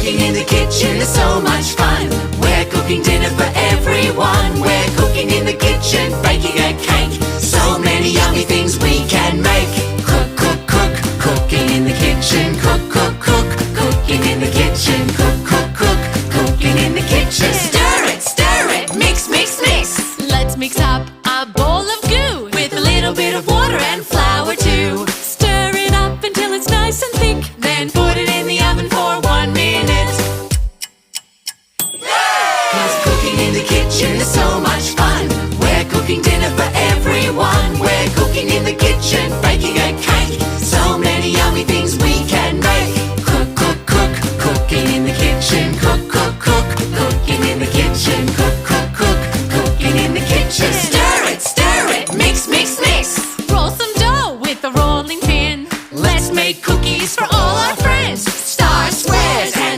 Cooking in the kitchen is so much fun. We're cooking dinner for everyone. We're cooking in the kitchen, baking a cake. So many yummy things we can make. Cook, cook, cook, cooking in the kitchen. Cook, cook, cook, cooking in the kitchen. Cook, cook, cook, cooking in the kitchen. Stir it, mix, mix, mix. Let's mix up a bowl of goo With a little bit of water and flour too. Stir it up until it's nice and thick. Then put it in the oven for 1 minute. 'Cause cooking in the kitchen is so much fun. We're cooking dinner for everyone. We're cooking in the kitchen, baking a cake. So many yummy things we can make. Cook, cook, cook, cooking in the kitchen.